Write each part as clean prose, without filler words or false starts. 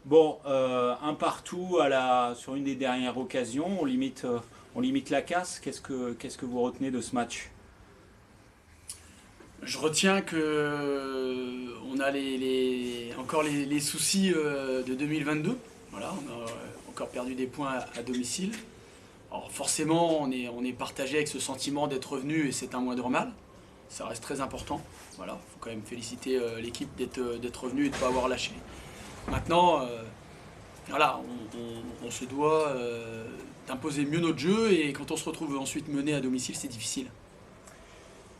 Bon, un partout sur une des dernières occasions, on limite la casse. Qu'est-ce que vous retenez de ce match? Je retiens que on a encore les soucis de 2022. Voilà, on a encore perdu des points à domicile. Alors forcément, on est partagé avec ce sentiment d'être revenu et c'est un moindre mal. Ça reste très important. Voilà, faut quand même féliciter l'équipe d'être revenu et de ne pas avoir lâché. Maintenant, voilà, on se doit d'imposer mieux notre jeu et quand on se retrouve ensuite mené à domicile, c'est difficile.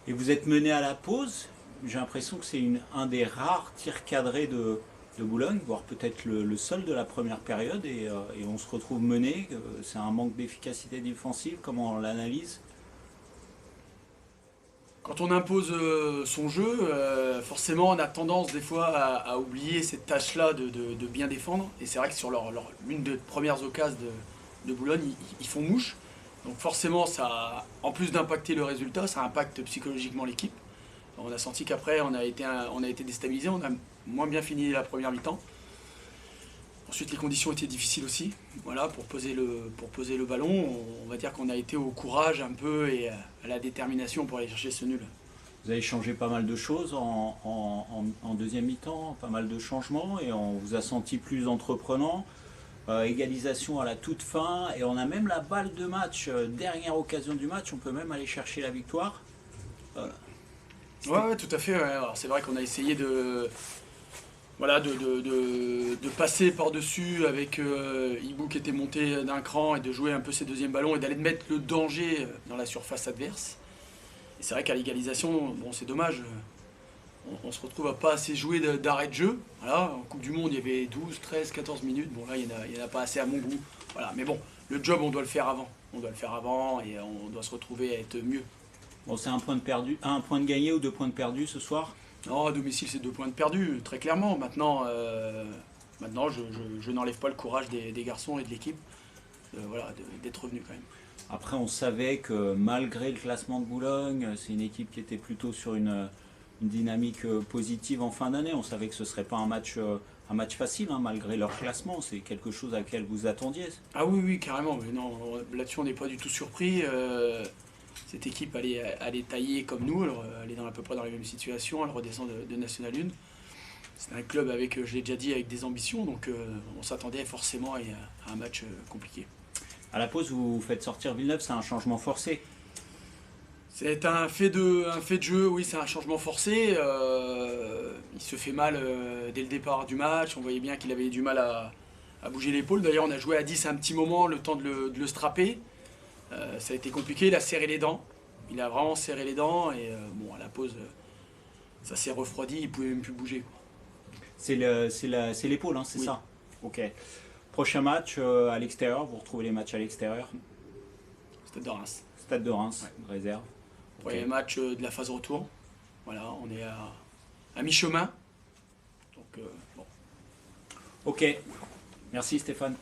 Et vous êtes mené à la pause. J'ai l'impression que c'est un des rares tirs cadrés de Boulogne, voire peut-être le seul de la première période, et on se retrouve mené. C'est un manque d'efficacité défensive. Comment on l'analyse? Quand on impose son jeu, forcément on a tendance des fois à oublier cette tâche-là de bien défendre. Et c'est vrai que sur l'une des premières occasions de Boulogne, ils font mouche. Donc forcément, ça, en plus d'impacter le résultat, ça impacte psychologiquement l'équipe. On a senti qu'après, on a été déstabilisé, on a moins bien fini la première mi-temps. Ensuite, les conditions étaient difficiles aussi. Voilà, pour poser le ballon, on va dire qu'on a été au courage un peu et à la détermination pour aller chercher ce nul. Vous avez changé pas mal de choses en deuxième mi-temps, pas mal de changements, et on vous a senti plus entreprenant. Égalisation à la toute fin, et on a même la balle de match, dernière occasion du match, on peut même aller chercher la victoire. Euh, Ouais, ouais, tout à fait. Ouais. Alors, c'est vrai qu'on a essayé voilà, de passer par-dessus avec Hibou qui était monté d'un cran et de jouer un peu ses deuxièmes ballons et d'aller mettre le danger dans la surface adverse. Et c'est vrai qu'à l'égalisation, bon, c'est dommage. On se retrouve à pas assez jouer d'arrêt de jeu. Voilà, en Coupe du Monde, il y avait 12, 13, 14 minutes. Bon, là, il y en a pas assez à mon goût. Voilà, mais bon, le job, on doit le faire avant. On doit le faire avant et on doit se retrouver à être mieux. bon, c'est un point de perdu, un point de gagné ou deux points de perdu ce soir. Non, à domicile, c'est 2 points de perdu, très clairement. Maintenant, je n'enlève pas le courage des garçons et de l'équipe voilà, d'être revenu quand même. Après, on savait que malgré le classement de Boulogne, c'est une équipe qui était plutôt sur une dynamique positive en fin d'année. On savait que ce ne serait pas un match facile, hein, malgré leur classement. C'est quelque chose à laquelle vous attendiez. Ah oui, oui, carrément. Mais non, là-dessus, on n'est pas du tout surpris. Cette équipe allait tailler comme nous, elle est à peu près dans la même situation, elle redescend de National 1. C'est un club avec, je l'ai déjà dit, avec des ambitions, donc on s'attendait forcément à un match compliqué. À la pause, vous faites sortir Villeneuve, c'est un changement forcé. C'est un fait de jeu, oui, c'est un changement forcé. Il se fait mal dès le départ du match. On voyait bien qu'il avait du mal à bouger l'épaule. D'ailleurs, on a joué à 10 un petit moment, le temps de le strapper. Ça a été compliqué, il a serré les dents. Il a vraiment serré les dents et bon, à la pause, ça s'est refroidi, il pouvait même plus bouger, quoi. C'est l'épaule, hein, c'est Oui, ça. Ok. Prochain match à l'extérieur, vous retrouvez les matchs à l'extérieur. Stade de Reims. Stade de Reims, Ouais. réserve. Ok. Premier match de la phase retour. Voilà, on est à mi-chemin. Donc, bon. Ok. Merci Stéphane.